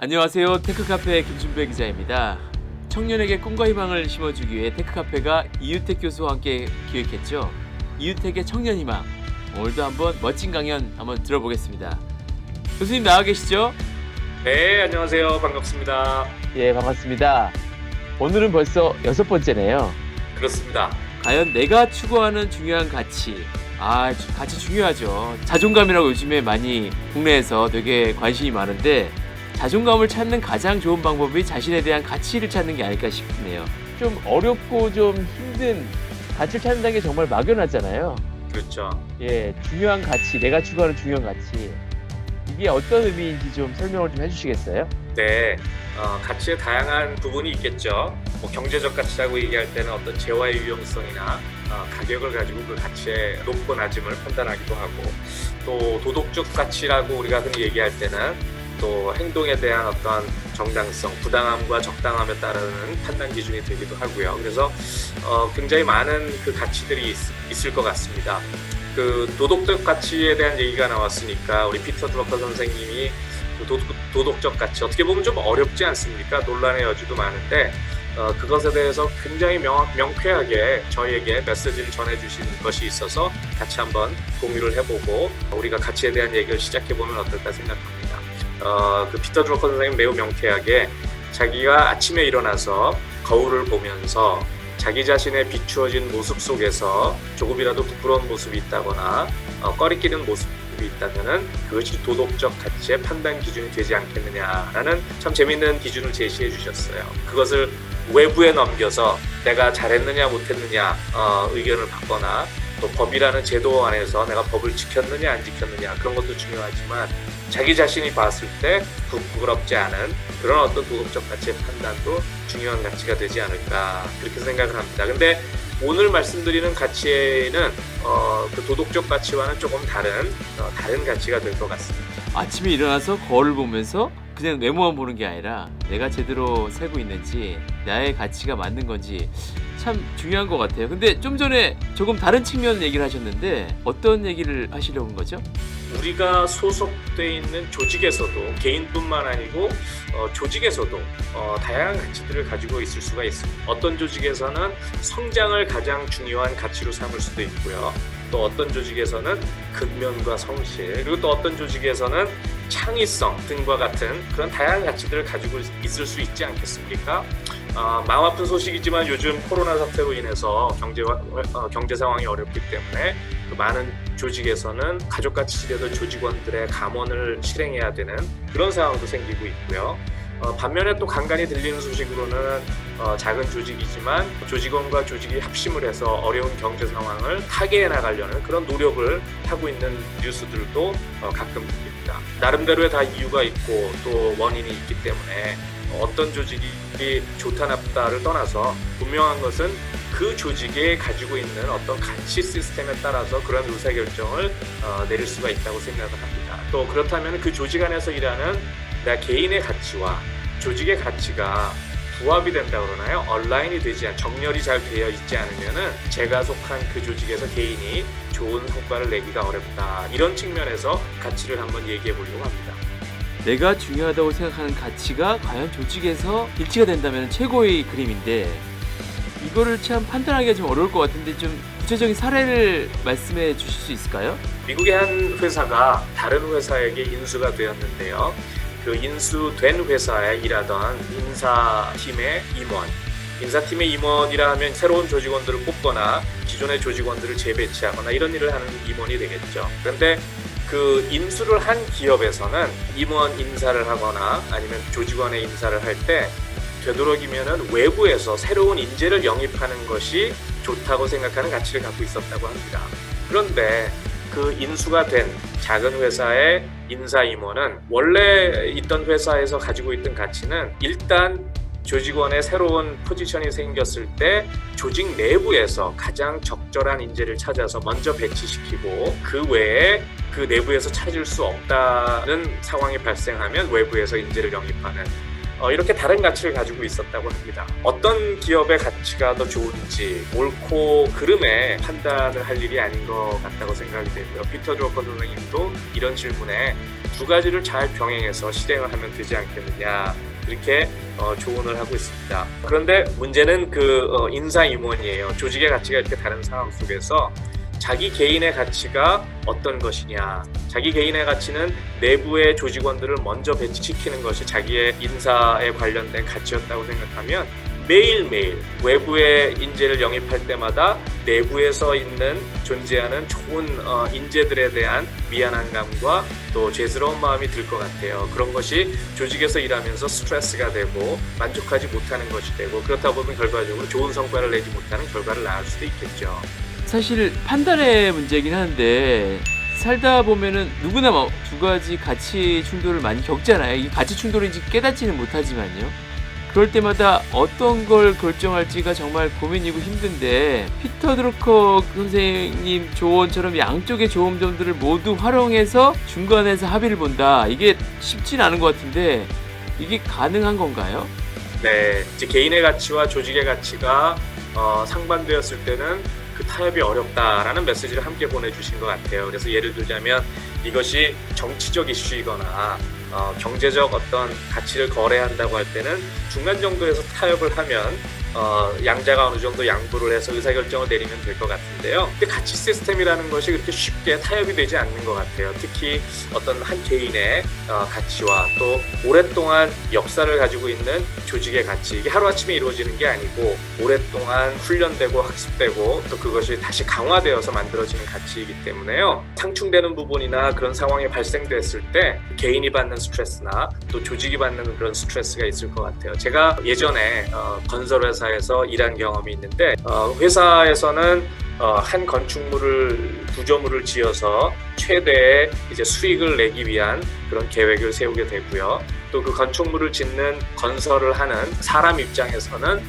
안녕하세요. 테크카페 김준배 기자입니다. 청년에게 꿈과 희망을 심어주기 위해 테크카페가 이유택 교수와 함께 기획했죠. 이유택의 청년희망. 오늘도 한번 멋진 강연 한번 들어보겠습니다. 교수님 나와 계시죠? 네, 안녕하세요. 반갑습니다. 예, 반갑습니다. 오늘은 벌써 6번째네요. 그렇습니다. 과연 내가 추구하는 중요한 가치. 가치 중요하죠. 자존감이라고 요즘에 많이 국내에서 되게 관심이 많은데 자존감을 찾는 가장 좋은 방법이 자신에 대한 가치를 찾는 게 아닐까 싶네요. 좀 어렵고 좀 힘든 가치를 찾는다는 게 정말 막연하잖아요. 그렇죠. 예, 중요한 가치, 내가 추구하는 중요한 가치. 이게 어떤 의미인지 좀 설명을 좀 해주시겠어요? 네, 가치의 다양한 부분이 있겠죠. 경제적 가치라고 얘기할 때는 어떤 재화의 유용성이나 가격을 가지고 그 가치의 높고 낮음을 판단하기도 하고, 또 도덕적 가치라고 우리가 흔히 얘기할 때는 또 행동에 대한 어떤 정당성, 부당함과 적당함에 따르는 판단 기준이 되기도 하고요. 그래서 굉장히 많은 그 가치들이 있을 것 같습니다. 그 도덕적 가치에 대한 얘기가 나왔으니까 우리 피터 드러커 선생님이 도덕적 가치 어떻게 보면 좀 어렵지 않습니까? 논란의 여지도 많은데 그것에 대해서 굉장히 명쾌하게 저희에게 메시지를 전해주신 것이 있어서 같이 한번 공유를 해보고 우리가 가치에 대한 얘기를 시작해보면 어떨까 생각합니다. 그 피터 드러커 선생님 매우 명쾌하게 자기가 아침에 일어나서 거울을 보면서 자기 자신의 비추어진 모습 속에서 조금이라도 부끄러운 모습이 있다거나 꺼리끼는 모습이 있다면은 그것이 도덕적 가치의 판단 기준이 되지 않겠느냐라는 참 재미있는 기준을 제시해 주셨어요. 그것을 외부에 넘겨서 내가 잘했느냐 못했느냐 의견을 받거나 또 법이라는 제도 안에서 내가 법을 지켰느냐 안 지켰느냐 그런 것도 중요하지만 자기 자신이 봤을 때 부끄럽지 않은 그런 어떤 도덕적 가치의 판단도 중요한 가치가 되지 않을까 그렇게 생각을 합니다. 근데 오늘 말씀드리는 가치는 그 도덕적 가치와는 조금 다른 가치가 될 것 같습니다. 아침에 일어나서 거울을 보면서 그냥 외모만 보는 게 아니라 내가 제대로 살고 있는지 나의 가치가 맞는 건지 참 중요한 것 같아요. 근데 좀 전에 조금 다른 측면 얘기를 하셨는데 어떤 얘기를 하시려고 한 거죠? 우리가 소속돼 있는 조직에서도 개인뿐만 아니고 조직에서도 다양한 가치들을 가지고 있을 수가 있습니다. 어떤 조직에서는 성장을 가장 중요한 가치로 삼을 수도 있고요. 또 어떤 조직에서는 근면과 성실, 그리고 또 어떤 조직에서는 창의성 등과 같은 그런 다양한 가치들을 가지고 있을 수 있지 않겠습니까? 마음 아픈 소식이지만 요즘 코로나 사태로 인해서 경제 상황이 어렵기 때문에 그 많은 조직에서는 가족같이 지내던 조직원들의 감원을 실행해야 되는 그런 상황도 생기고 있고요. 반면에 또 간간히 들리는 소식으로는 작은 조직이지만 조직원과 조직이 합심을 해서 어려운 경제 상황을 타개해 나가려는 그런 노력을 하고 있는 뉴스들도 가끔 들립니다. 나름대로의 다 이유가 있고 또 원인이 있기 때문에 어떤 조직이 좋다 나쁘다를 떠나서 분명한 것은 그 조직에 가지고 있는 어떤 가치 시스템에 따라서 그런 의사결정을 내릴 수가 있다고 생각을 합니다. 또 그렇다면 그 조직 안에서 일하는 내 개인의 가치와 조직의 가치가 부합이 된다 그러나요? 얼라인이 되지 정렬이 잘 되어 있지 않으면은 제가 속한 그 조직에서 개인이 좋은 성과를 내기가 어렵다. 이런 측면에서 가치를 한번 얘기해 보려고 합니다. 내가 중요하다고 생각하는 가치가 과연 조직에서 일치가 된다면 최고의 그림인데 이거를 참 판단하기가 좀 어려울 것 같은데 좀 구체적인 사례를 말씀해 주실 수 있을까요? 미국의 한 회사가 다른 회사에게 인수가 되었는데요. 그 인수된 회사에 일하던 인사팀의 임원이라 하면 새로운 조직원들을 뽑거나 기존의 조직원들을 재배치하거나 이런 일을 하는 임원이 되겠죠. 그런데 그 인수를 한 기업에서는 임원 인사를 하거나 아니면 조직원의 인사를 할 때 되도록이면은 외부에서 새로운 인재를 영입하는 것이 좋다고 생각하는 가치를 갖고 있었다고 합니다. 그런데 그 인수가 된 작은 회사의 인사 임원은 원래 있던 회사에서 가지고 있던 가치는 일단 조직원의 새로운 포지션이 생겼을 때 조직 내부에서 가장 적절한 인재를 찾아서 먼저 배치시키고 그 외에 그 내부에서 찾을 수 없다는 상황이 발생하면 외부에서 인재를 영입하는 이렇게 다른 가치를 가지고 있었다고 합니다. 어떤 기업의 가치가 더 좋은지 옳고 그름에 판단을 할 일이 아닌 것 같다고 생각이 되고요. 피터 드러커 선생님도 이런 질문에 두 가지를 잘 병행해서 실행을 하면 되지 않겠느냐, 이렇게 조언을 하고 있습니다. 그런데 문제는 인사임원이에요. 조직의 가치가 이렇게 다른 상황 속에서 자기 개인의 가치가 어떤 것이냐, 자기 개인의 가치는 내부의 조직원들을 먼저 배치시키는 것이 자기의 인사에 관련된 가치였다고 생각하면 매일매일 외부의 인재를 영입할 때마다 내부에서 존재하는 좋은 인재들에 대한 미안한 감과 또 죄스러운 마음이 들 것 같아요. 그런 것이 조직에서 일하면서 스트레스가 되고 만족하지 못하는 것이 되고, 그렇다 보면 결과적으로 좋은 성과를 내지 못하는 결과를 낳을 수도 있겠죠. 사실 판단의 문제긴 한데 살다 보면은 누구나 두 가지 가치 충돌을 많이 겪잖아요. 이 가치 충돌인지 깨닫지는 못하지만요. 그럴 때마다 어떤 걸 결정할지가 정말 고민이고 힘든데, 피터 드루커 선생님 조언처럼 양쪽의 좋은 점들을 모두 활용해서 중간에서 합의를 본다. 이게 쉽진 않은 것 같은데 이게 가능한 건가요? 네, 이제 개인의 가치와 조직의 가치가 상반되었을 때는 그 타협이 어렵다라는 메시지를 함께 보내주신 것 같아요. 그래서 예를 들자면 이것이 정치적 이슈이거나 경제적 어떤 가치를 거래한다고 할 때는 중간 정도에서 타협을 하면 양자가 어느 정도 양보를 해서 의사결정을 내리면 될 것 같은데요. 근데 가치 시스템이라는 것이 그렇게 쉽게 타협이 되지 않는 것 같아요. 특히 어떤 한 개인의 가치와 또 오랫동안 역사를 가지고 있는 조직의 가치, 이게 하루아침에 이루어지는 게 아니고 오랫동안 훈련되고 학습되고 또 그것이 다시 강화되어서 만들어지는 가치이기 때문에요. 상충되는 부분이나 그런 상황이 발생됐을 때 개인이 받는 스트레스나 또 조직이 받는 그런 스트레스가 있을 것 같아요. 제가 예전에 건설회사에서 일한 경험이 있는데, 회사에서는 한 건축물을 구조물을 지어서 최대의 이제 수익을 내기 위한 그런 계획을 세우게 되고요. 또 그 건축물을 짓는 건설을 하는 사람 입장에서는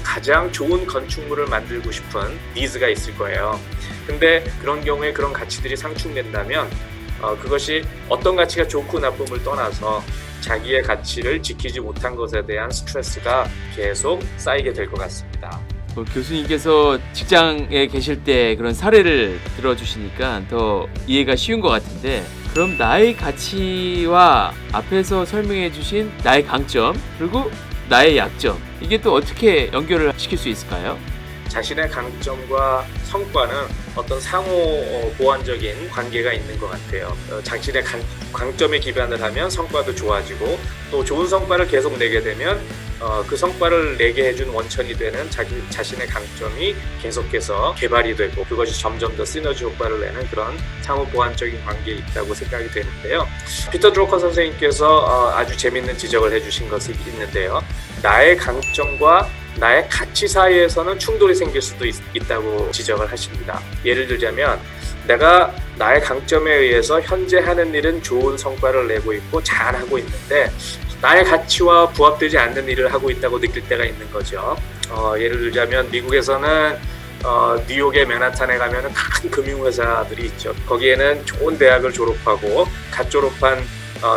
가장 좋은 건축물을 만들고 싶은 니즈가 있을 거예요. 근데 그런 경우에 그런 가치들이 상충된다면 그것이 어떤 가치가 좋고 나쁨을 떠나서 자기의 가치를 지키지 못한 것에 대한 스트레스가 계속 쌓이게 될 것 같습니다. 교수님께서 직장에 계실 때 그런 사례를 들어주시니까 더 이해가 쉬운 것 같은데, 그럼 나의 가치와 앞에서 설명해 주신 나의 강점 그리고 나의 약점, 이게 또 어떻게 연결을 시킬 수 있을까요? 자신의 강점과 성과는 어떤 상호 보완적인 관계가 있는 것 같아요. 자신의 강점에 기반을 하면 성과도 좋아지고, 또 좋은 성과를 계속 내게 되면 그 성과를 내게 해준 원천이 되는 자신의 강점이 계속해서 개발이 되고, 그것이 점점 더 시너지 효과를 내는 그런 상호 보완적인 관계에 있다고 생각이 되는데요. 피터 드루커 선생님께서 아주 재밌는 지적을 해주신 것이 있는데요. 나의 강점과 나의 가치 사이에서는 충돌이 생길 수도 있다고 지적을 하십니다. 예를 들자면 내가 나의 강점에 의해서 현재 하는 일은 좋은 성과를 내고 있고 잘하고 있는데 나의 가치와 부합되지 않는 일을 하고 있다고 느낄 때가 있는 거죠. 예를 들자면 미국에서는 뉴욕의 맨하탄에 가면 큰 금융회사들이 있죠. 거기에는 좋은 대학을 졸업하고 갓 졸업한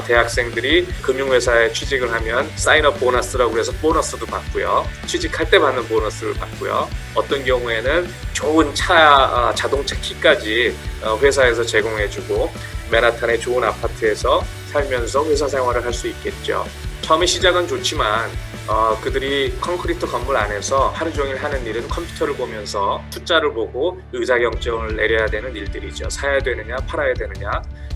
대학생들이 금융회사에 취직을 하면 사인업 보너스라고 해서 보너스도 받고요. 취직할 때 받는 보너스를 받고요. 어떤 경우에는 좋은 자동차 키까지 회사에서 제공해주고 맨하탄의 좋은 아파트에서 살면서 회사 생활을 할 수 있겠죠. 처음에 시작은 좋지만 그들이 콘크리트 건물 안에서 하루 종일 하는 일은 컴퓨터를 보면서 숫자를 보고 의사결정을 내려야 되는 일들이죠. 사야 되느냐 팔아야 되느냐,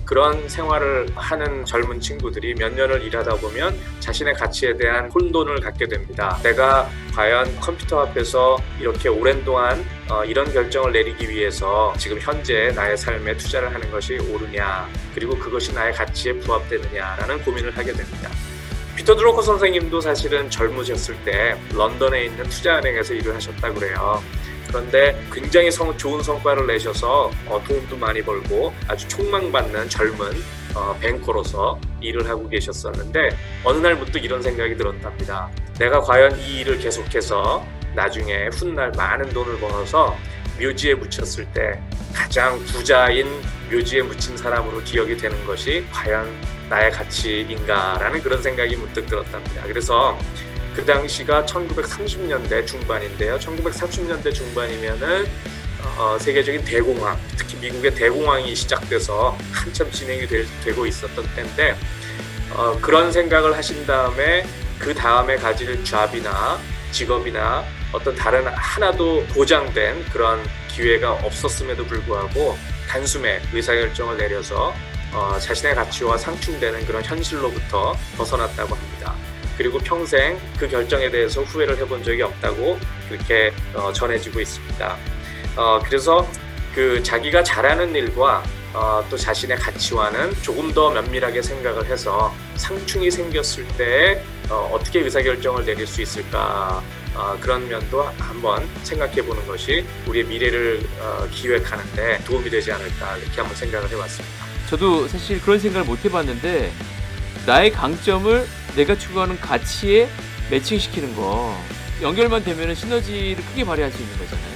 그런 생활을 하는 젊은 친구들이 몇 년을 일하다 보면 자신의 가치에 대한 혼돈을 갖게 됩니다. 내가 과연 컴퓨터 앞에서 이렇게 오랜 동안 이런 결정을 내리기 위해서 지금 현재 나의 삶에 투자를 하는 것이 옳으냐, 그리고 그것이 나의 가치에 부합되느냐라는 고민을 하게 됩니다. 피터 드루커 선생님도 사실은 젊으셨을 때 런던에 있는 투자은행에서 일을 하셨다고 그래요. 그런데 굉장히 좋은 성과를 내셔서 돈도 많이 벌고 아주 촉망받는 젊은 뱅커로서 일을 하고 계셨었는데, 어느 날 문득 이런 생각이 들었답니다. 내가 과연 이 일을 계속해서 나중에 훗날 많은 돈을 벌어서 묘지에 묻혔을 때 가장 부자인 묘지에 묻힌 사람으로 기억이 되는 것이 과연 나의 가치인가라는 그런 생각이 문득 들었답니다. 그래서 그 당시가 1930년대 중반인데요. 1930년대 중반이면은 세계적인 대공황, 특히 미국의 대공황이 시작돼서 한참 진행이 되고 있었던 때인데 그런 생각을 하신 다음에 그 다음에 가질 잡이나 직업이나 어떤 다른 하나도 보장된 그런 기회가 없었음에도 불구하고 단숨에 의사결정을 내려서 자신의 가치와 상충되는 그런 현실로부터 벗어났다고 합니다. 그리고 평생 그 결정에 대해서 후회를 해본 적이 없다고 그렇게 전해지고 있습니다. 그래서 그 자기가 잘하는 일과 또 자신의 가치와는 조금 더 면밀하게 생각을 해서 상충이 생겼을 때 어떻게 의사결정을 내릴 수 있을까, 그런 면도 한번 생각해 보는 것이 우리의 미래를 기획하는 데 도움이 되지 않을까, 이렇게 한번 생각을 해봤습니다. 저도 사실 그런 생각을 못 해봤는데 나의 강점을 내가 추구하는 가치에 매칭시키는 거, 연결만 되면 시너지를 크게 발휘할 수 있는 거잖아요.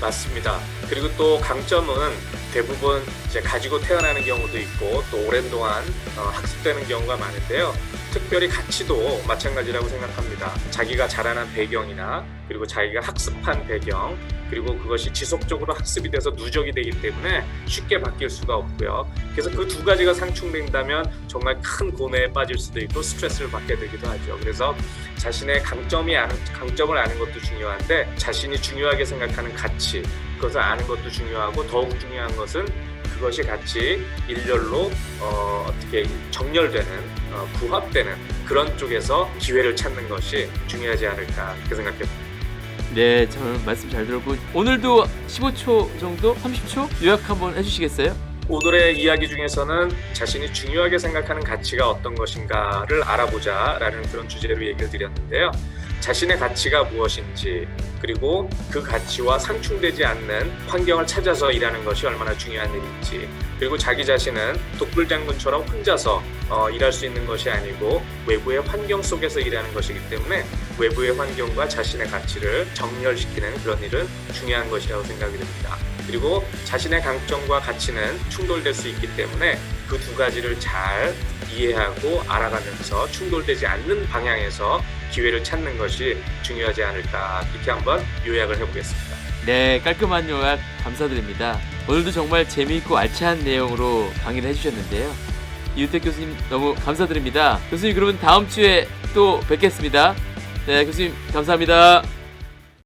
맞습니다. 그리고 또 강점은 대부분 이제 가지고 태어나는 경우도 있고 또 오랜 동안 학습되는 경우가 많은데요. 특별히 가치도 마찬가지라고 생각합니다. 자기가 자라난 배경이나 그리고 자기가 학습한 배경, 그리고 그것이 지속적으로 학습이 돼서 누적이 되기 때문에 쉽게 바뀔 수가 없고요. 그래서 그 두 가지가 상충된다면 정말 큰 고뇌에 빠질 수도 있고 스트레스를 받게 되기도 하죠. 그래서 자신의 강점을 아는 것도 중요한데 자신이 중요하게 생각하는 가치, 그것을 아는 것도 중요하고 더욱 중요한 것은 그것이 같이 일렬로 어떻게 정렬되는, 부합되는 그런 쪽에서 기회를 찾는 것이 중요하지 않을까, 그렇게 생각합니다. 네, 정말 말씀 잘 들었고 오늘도 15초 정도? 30초? 요약 한번 해주시겠어요? 오늘의 이야기 중에서는 자신이 중요하게 생각하는 가치가 어떤 것인가를 알아보자라는 그런 주제로 얘기를 드렸는데요. 자신의 가치가 무엇인지, 그리고 그 가치와 상충되지 않는 환경을 찾아서 일하는 것이 얼마나 중요한 일인지, 그리고 자기 자신은 독불장군처럼 혼자서 일할 수 있는 것이 아니고 외부의 환경 속에서 일하는 것이기 때문에 외부의 환경과 자신의 가치를 정렬시키는 그런 일은 중요한 것이라고 생각이 됩니다. 그리고 자신의 강점과 가치는 충돌될 수 있기 때문에 그 두 가지를 잘 이해하고 알아가면서 충돌되지 않는 방향에서 기회를 찾는 것이 중요하지 않을까, 이렇게 한번 요약을 해보겠습니다. 네, 깔끔한 요약 감사드립니다. 오늘도 정말 재미있고 알찬 내용으로 강의를 해주셨는데요. 이우택 교수님 너무 감사드립니다. 교수님, 그러면 다음 주에 또 뵙겠습니다. 네, 교수님 감사합니다.